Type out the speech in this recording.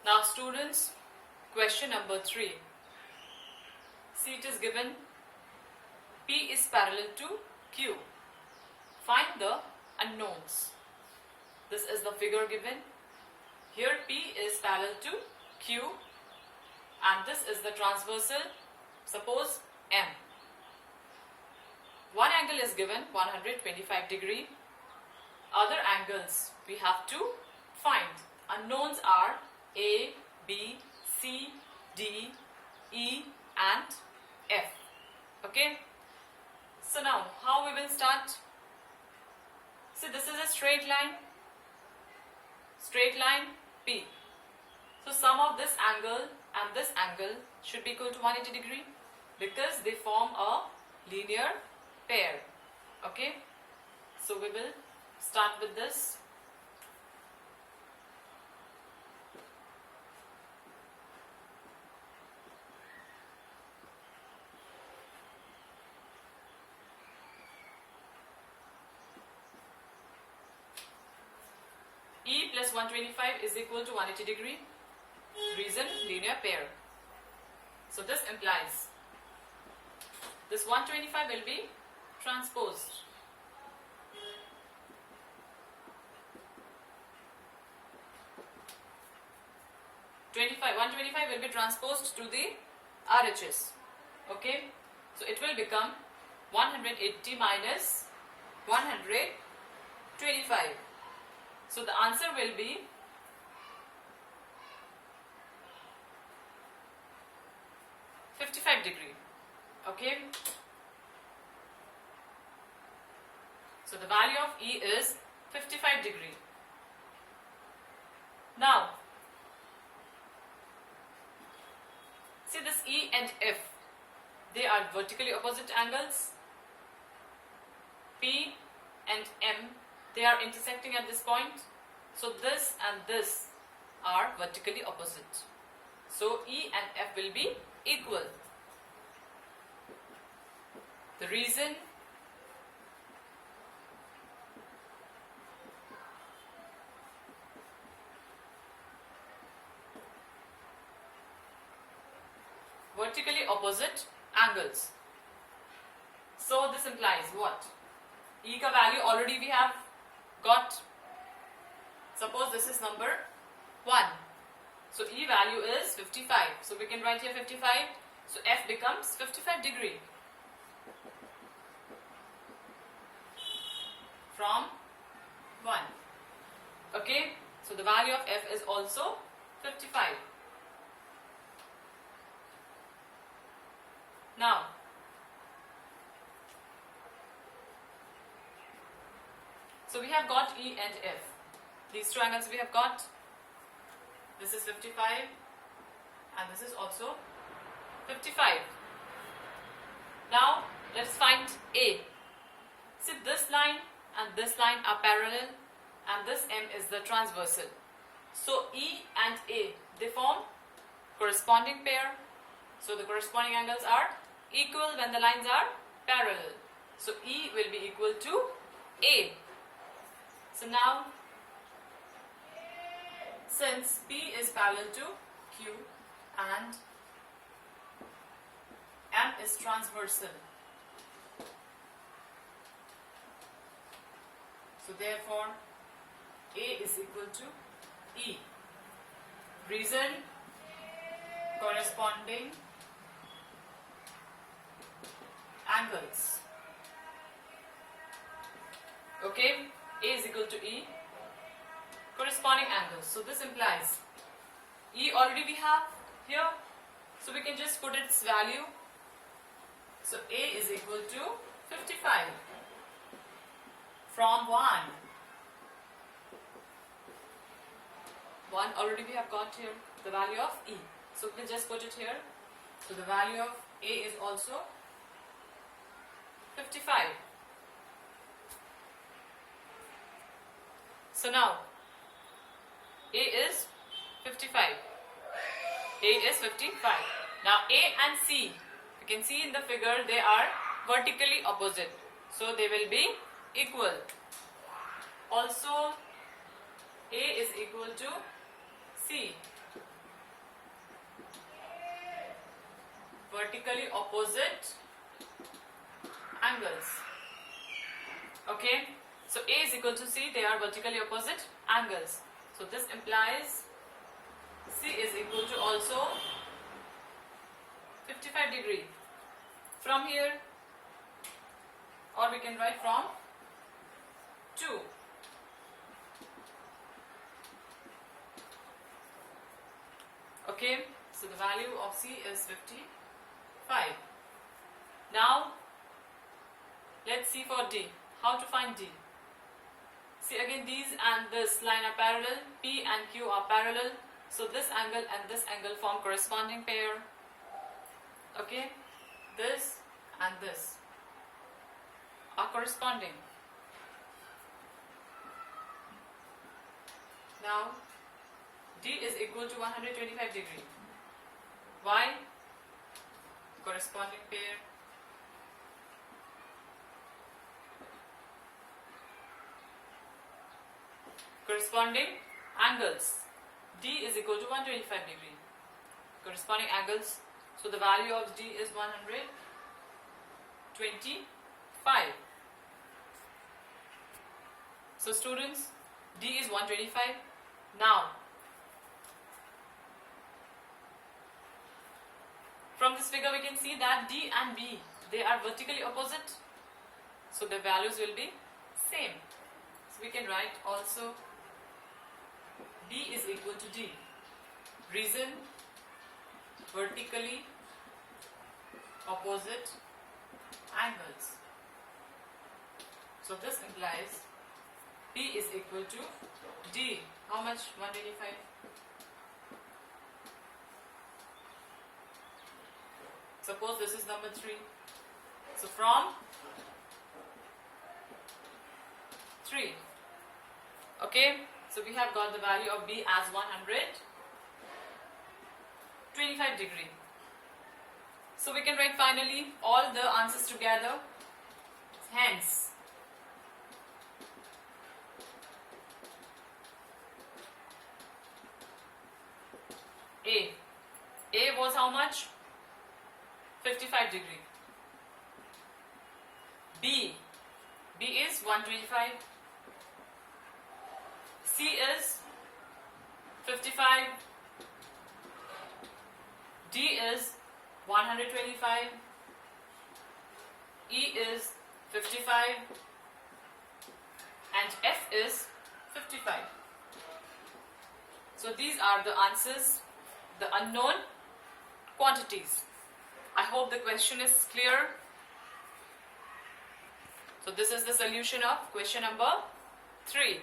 Now students, question number 3. See, it is given P is parallel to Q. Find the unknowns. This is the figure given. Here P is parallel to Q and this is the transversal, suppose M. One angle is given 125 degree. Other angles we have to find. Unknowns are A, B, C, D, E and F. Okay. So now how we will start? See, this is a straight line P. So sum of this angle and this angle should be equal to 180 degree because they form a linear pair. Okay. So we will start with this. E plus 125 is equal to 180 degree. Reason, linear pair. So this implies this 125 will be transposed. .25 125 will be transposed to the RHS. Okay, so it will become 180 minus 125. So the answer will be 55 degree. Okay. So the value of E is 55 degree. Now, see this E and F, they are vertically opposite angles. P and M, they are intersecting at this point. So this and this are vertically opposite. So E and F will be equal. The reason, vertically opposite angles. So this implies what? E ka value already we have got. Suppose this is number 1. So E value is 55. So we can write here 55. So F becomes 55 degree. From 1. Okay. So the value of F is also 55. Now, so we have got E and F. These two angles we have got. This is 55 and this is also 55. Now, let's find A. See, this line and this line are parallel and this M is the transversal. So, E and A, they form corresponding pair. So, the corresponding angles are equal when the lines are parallel. So, E will be equal to A. So, now, since P is parallel to Q and M is transversal, so therefore A is equal to E. Reason, corresponding angles. Okay, A is equal to E, corresponding angles. So this implies E already we have here, so we can just put its value. So A is equal to 55 from 1. 1 already we have got here, the value of E. So we'll just put it here. So the value of A is also 55. So now A is 55. A is 55. Now A and C, you can see in the figure they are vertically opposite. So they will be equal. Also A is equal to C. vertically opposite angles. Okay, so A is equal to C, they are vertically opposite angles. So this implies C is equal to also 55 degree from here, or we can write from 2. Okay, so the value of C is 55. Now let's see for D. How to find D? See, again, these and this line are parallel, P and Q are parallel, so this angle and this angle form corresponding pair. Okay, this and this are corresponding. Now D is equal to 125 degree. Why? Corresponding pair. Corresponding angles. D is equal to 125 degree. Corresponding angles. So the value of D is 125. So students, D is 125. Now, from this figure we can see that D and B, they are vertically opposite. So the values will be same. So we can write also B is equal to D. Reason, vertically opposite angles. So this implies B is equal to D. How much? 125. Suppose this is number 3. So from 3. Okay, so we have got the value of B as 125 degree. So we can write finally all the answers together. Hence, A was how much? 55 degree. B is 125. C is 55. D is 125. E is 55. And F is 55. So these are the answers, the unknown quantities. I hope the question is clear. So this is the solution of question number 3.